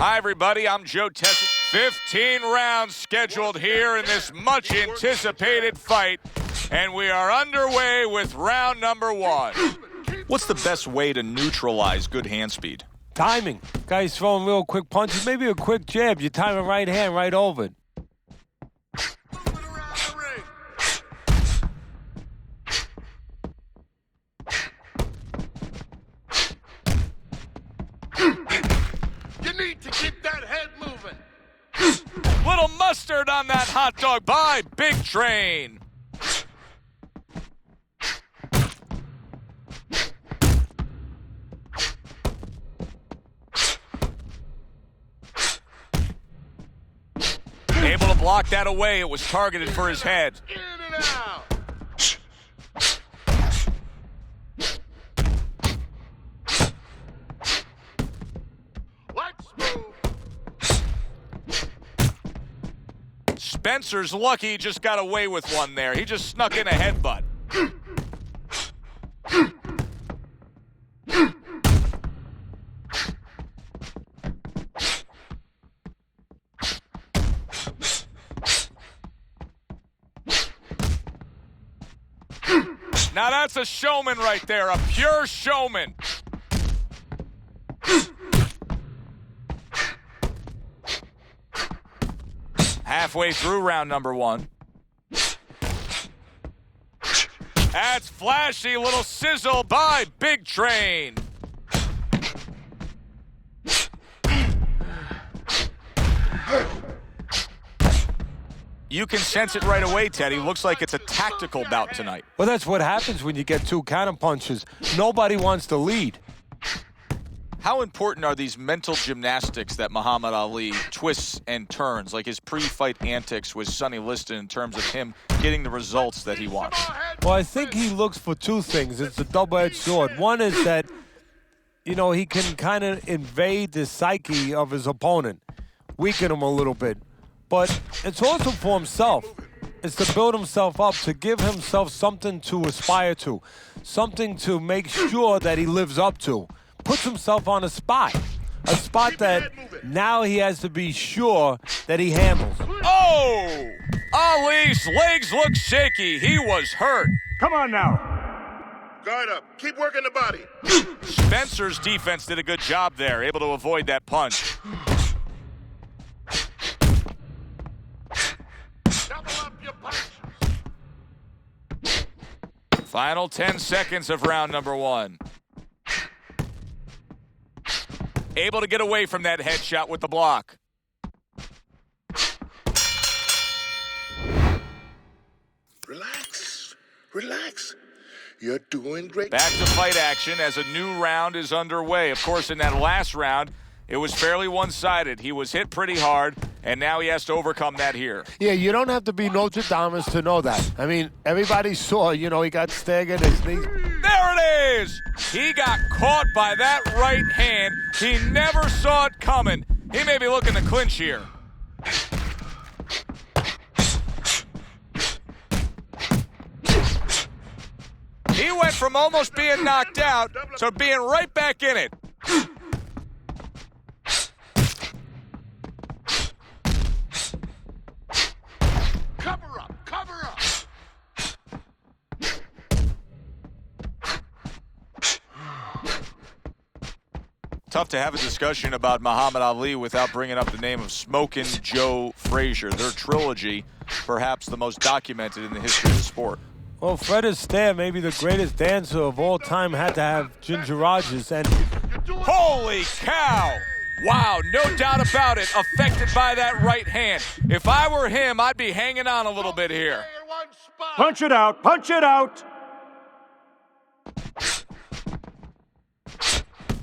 Hi, everybody. I'm Joe Tessa. 15 rounds scheduled here in this much-anticipated fight, and we are underway with round number 1. What's the best way to neutralize good hand speed? Timing. Guy's throwing real quick punches, maybe a quick jab. You time a right hand right over it. You need to keep that head moving. Little mustard on that hot dog by Big Train. Able to block that away. It was targeted for his head. In and out. Let's move. Spencer's lucky he just got away with one there. He just snuck in a headbutt. Now that's a showman right there, a pure showman. Halfway through round number 1. That's flashy little sizzle by Big Train. You can sense it right away, Teddy. Looks like it's a tactical bout tonight. Well, that's what happens when you get 2 counter punches. Nobody wants to lead. How important are these mental gymnastics that Muhammad Ali twists and turns, like his pre-fight antics with Sonny Liston in terms of him getting the results that he wants? Well, I think he looks for 2 things. It's a double-edged sword. One is that, you know, he can kind of invade the psyche of his opponent, weaken him a little bit. But it's also for himself. It's to build himself up, to give himself something to aspire to, something to make sure that he lives up to. Puts himself on a spot that now he has to be sure that he handles. Oh! Ali's legs look shaky. He was hurt. Come on now. Guard up. Keep working the body. Spencer's defense did a good job there, able to avoid that punch. Double up your punches. Final 10 seconds of round number 1. Able to get away from that headshot with the block. Relax. Relax. You're doing great. Back to fight action as a new round is underway. Of course, in that last round, it was fairly one-sided. He was hit pretty hard, and now he has to overcome that here. Yeah, you don't have to be Nostradamus to know that. I mean, everybody saw, you know, he got staggered. His knees. There it is! He got caught by that right hand. He never saw it coming. He may be looking to clinch here. He went from almost being knocked out to being right back in it. Cover up. Cover up. Tough to have a discussion about Muhammad Ali without bringing up the name of Smokin' Joe Frazier. Their trilogy, perhaps the most documented in the history of the sport. Well, Fred Astaire, maybe the greatest dancer of all time, had to have Ginger Rogers. And holy cow! Wow, no doubt about it, affected by that right hand. If I were him, I'd be hanging on a little bit here. Stay in one spot. Punch it out. Punch it out.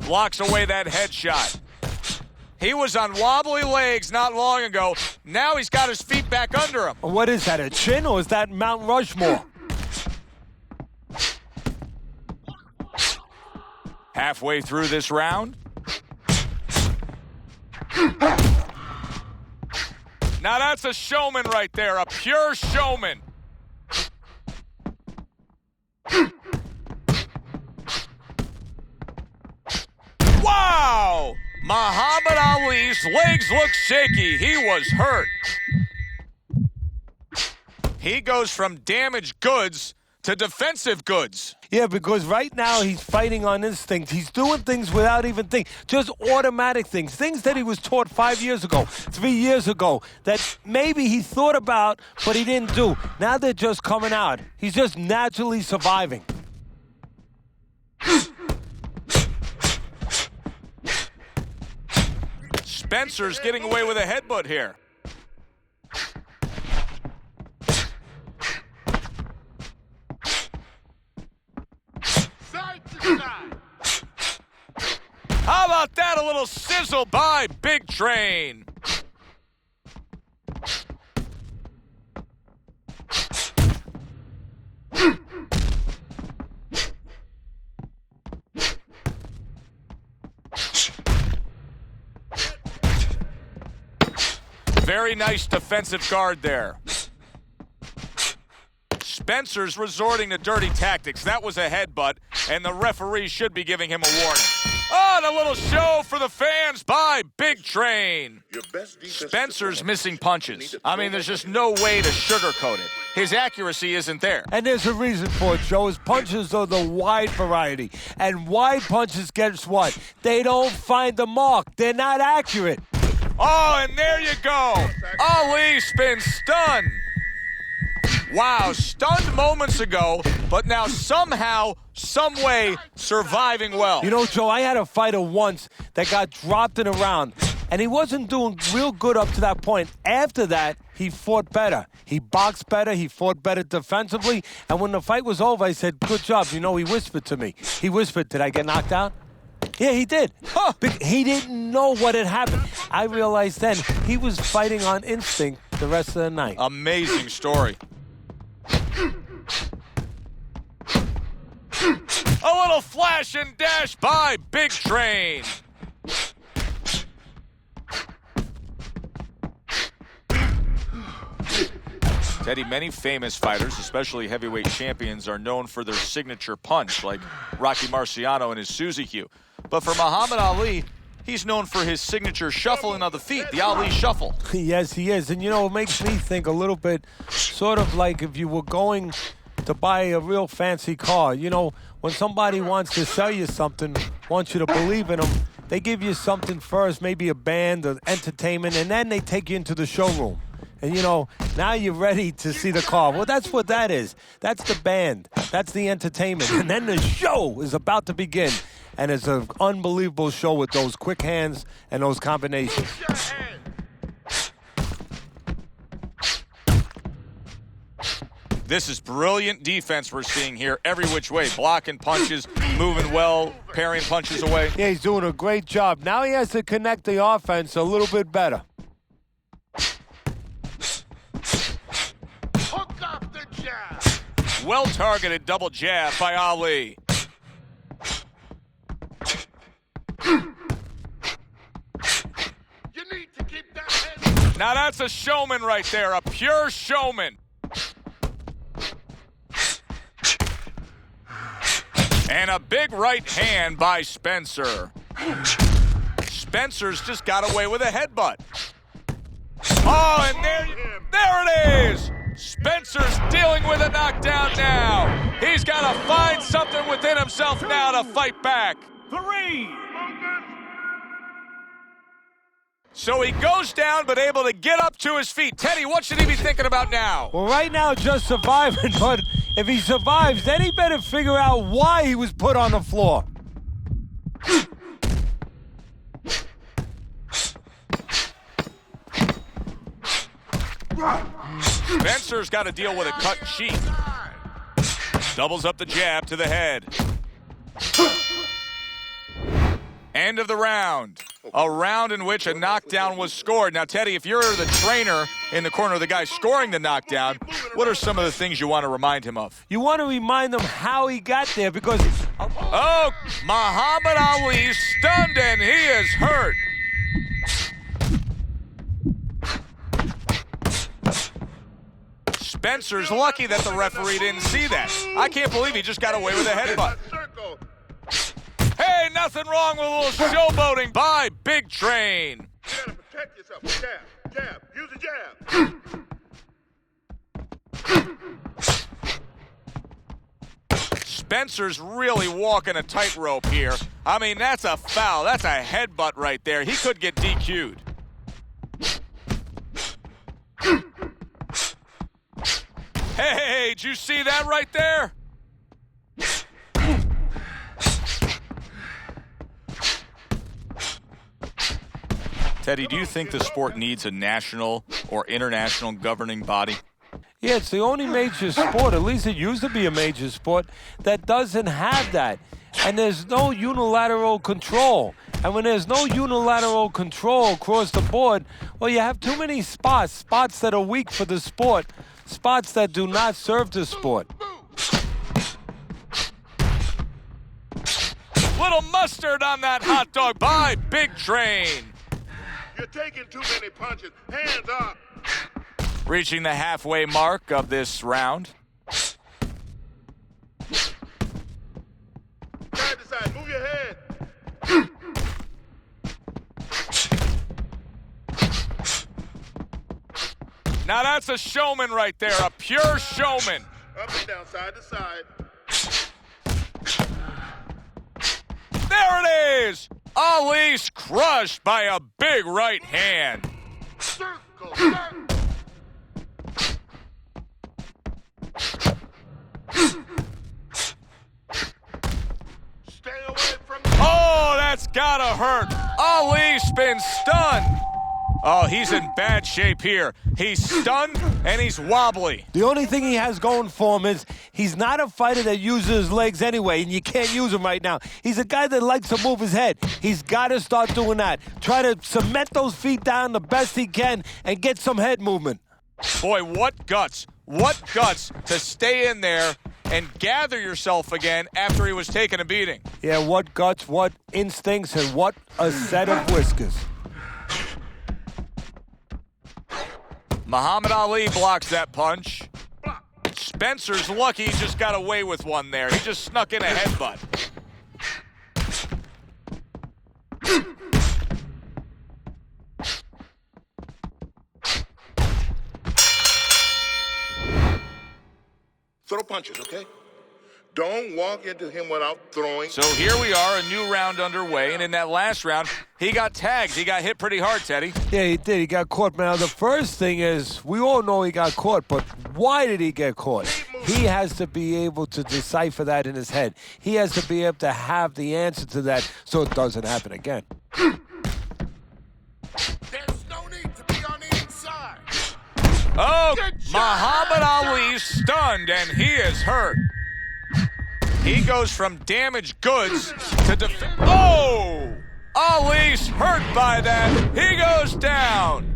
Blocks away that headshot. He was on wobbly legs not long ago. Now he's got his feet back under him. what is that, a chin, or is that Mount Rushmore? Halfway through this round. Now that's a showman right there, a pure showman. Wow! Muhammad Ali's legs look shaky. He was hurt. He goes from damaged goods to defensive goods. Yeah, because right now he's fighting on instinct. He's doing things without even thinking, just automatic things that he was taught 5 years ago, 3 years ago, that maybe he thought about, but he didn't do. Now they're just coming out. He's just naturally surviving. Spencer's getting away with a headbutt here. How about that? A little sizzle by Big Train. Very nice defensive guard there. Spencer's resorting to dirty tactics. That was a headbutt, and the referee should be giving him a warning. Oh, and a little show for the fans by Big Train. Spencer's missing punches. I mean, there's just no way to sugarcoat it. His accuracy isn't there. And there's a reason for it, Joe. His punches are the wide variety. And wide punches, guess what? They don't find the mark. They're not accurate. Oh, and there you go. Ali's been stunned. Wow, stunned moments ago, but now somehow, some way, surviving well. You know, Joe, I had a fighter once that got dropped in a round, and he wasn't doing real good up to that point. After that, he fought better. He boxed better. He fought better defensively. And when the fight was over, I said, good job. You know, he whispered to me. He whispered, did I get knocked out? Yeah, he did. Huh. He didn't know what had happened. I realized then he was fighting on instinct the rest of the night. Amazing story. A little flash and dash by Big Train. Teddy, many famous fighters, especially heavyweight champions, are known for their signature punch, like Rocky Marciano and his Suzy-Q. But for Muhammad Ali, he's known for his signature shuffling of the feet, the Ali shuffle. Yes, he is. And, you know, it makes me think a little bit sort of like if you were going to buy a real fancy car. You know, when somebody wants to sell you something, wants you to believe in them, they give you something first, maybe a band or entertainment, and then they take you into the showroom. And, you know, now you're ready to see the car. Well, that's what that is. That's the band. That's the entertainment. And then the show is about to begin. And it's an unbelievable show with those quick hands and those combinations. This is brilliant defense we're seeing here every which way. Blocking punches, moving well, parrying punches away. Yeah, he's doing a great job. Now he has to connect the offense a little bit better. Hook off the jab. Well-targeted double jab by Ali. You need to keep that head. Now that's a showman right there, a pure showman. And a big right hand by Spencer. Spencer's just got away with a headbutt. Oh, and there it is. Spencer's dealing with a knockdown now. He's got to find something within himself now to fight back. 3. So he goes down, but able to get up to his feet. Teddy, what should he be thinking about now? Well, right now, just surviving, but if he survives, then he better figure out why he was put on the floor. Spencer's got to deal with a cut cheek. Doubles up the jab to the head. End of the round. A round in which a knockdown was scored. Now, Teddy, if you're the trainer in the corner of the guy scoring the knockdown, what are some of the things you want to remind him of? You want to remind him how he got there because... Oh, Muhammad Ali stunned and he is hurt. Spencer's lucky that the referee didn't see that. I can't believe he just got away with a headbutt. Hey, nothing wrong with a little showboating by Big Train. You gotta protect yourself. Jab, jab, use a jab. Spencer's really walking a tightrope here. I mean, that's a foul. That's a headbutt right there. He could get DQ'd. Hey, did you see that right there? Teddy, do you think the sport needs a national or international governing body? Yeah, it's the only major sport, at least it used to be a major sport, that doesn't have that. And there's no unilateral control. And when there's no unilateral control across the board, well, you have too many spots that are weak for the sport, spots that do not serve the sport. Little mustard on that hot dog by Big Train. You're taking too many punches. Hands up. Reaching the halfway mark of this round. Side to side. Move your head. Now that's a showman right there, a pure showman. Up and down, side to side. There it is! Ali's crushed by a big right hand. Circle, circle. Stay away from the... Oh, that's gotta hurt. Ali's been stunned. Oh, he's in bad shape here. He's stunned and he's wobbly. The only thing he has going for him is he's not a fighter that uses his legs anyway, and you can't use him right now. He's a guy that likes to move his head. He's got to start doing that. Try to cement those feet down the best he can and get some head movement. Boy, what guts. What guts to stay in there and gather yourself again after he was taking a beating. Yeah, what guts, what instincts, and what a set of whiskers. Muhammad Ali blocks that punch. Spencer's lucky he just got away with one there. He just snuck in a headbutt. Throw punches, okay? Don't walk into him without throwing. So here we are, a new round underway, and in that last round, he got tagged. He got hit pretty hard, Teddy. Yeah, he did. He got caught. Now, the first thing is, we all know he got caught, but why did he get caught? He has to be able to decipher that in his head. He has to be able to have the answer to that so it doesn't happen again. There's no need to be on the inside. Oh, Good job. Muhammad Ali's stunned, and he is hurt. He goes from damaged goods to defense. Oh! Ali's hurt by that. He goes down.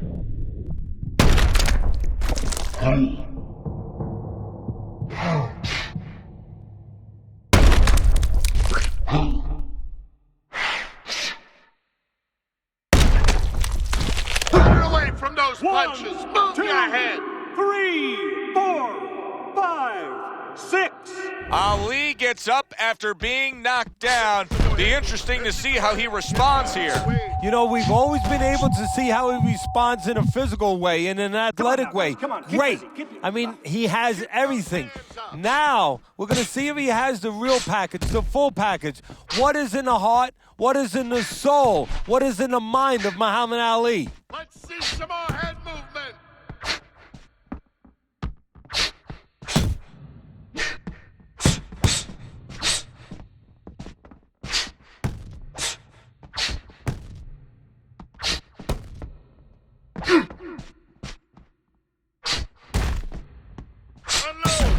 Get away from those 1, punches. Move 2, your head. 3, 4, 5, 6. Ali gets up after being knocked down. Be interesting to see how he responds here. You know, we've always been able to see how he responds in a physical way, in an athletic way. Come on, keep Great. busy, keep busy. I mean, he has everything. Now, we're going to see if he has the real package, the full package. What is in the heart? What is in the soul? What is in the mind of Muhammad Ali? Let's see some more head movement.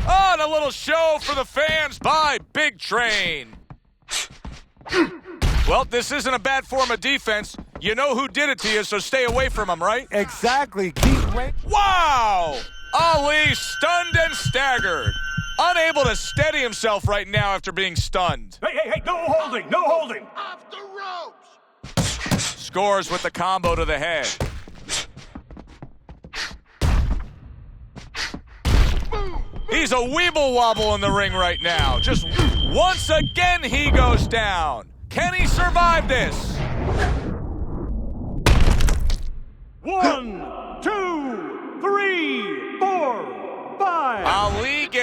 On a little show for the fans by Big Train. Well, this isn't a bad form of defense. You know who did it to you, so stay away from him, right? Exactly. Keep right. Wow! Ali stunned and staggered. Unable to steady himself right now after being stunned. Hey, no holding, no holding. Off the ropes. Scores with the combo to the head. He's a weeble wobble in the ring right now. Just once again, he goes down. Can he survive this?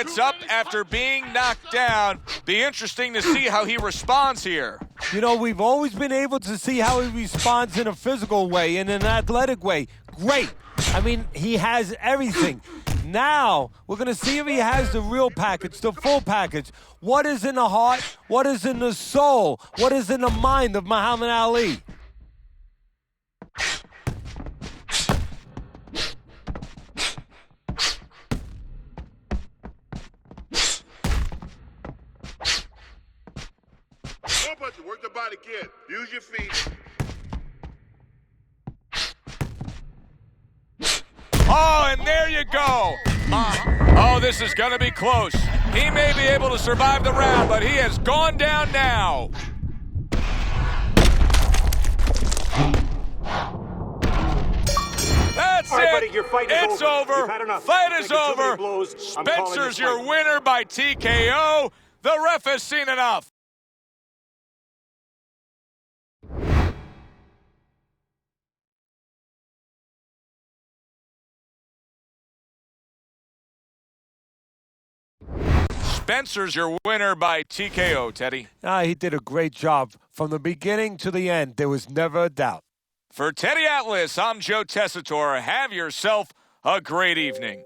gets up after being knocked down. Be interesting to see how he responds here. You know, we've always been able to see how he responds in a physical way, in an athletic way. Great. I mean, he has everything. Now, we're going to see if he has the real package, the full package. What is in the heart? What is in the soul? What is in the mind of Muhammad Ali? Work the body, kid. Use your feet. Oh, and there you go. Oh, this is going to be close. He may be able to survive the round, but he has gone down now. That's All right, it. buddy, your fight is It's over. over. You've had enough. Fight Taking is too many over. blows. I'm calling Spencer's this your fight. winner by TKO. The ref has seen enough. Spencer's your winner by TKO, Teddy. He did a great job. From the beginning to the end, there was never a doubt. For Teddy Atlas, I'm Joe Tessitore. Have yourself a great evening.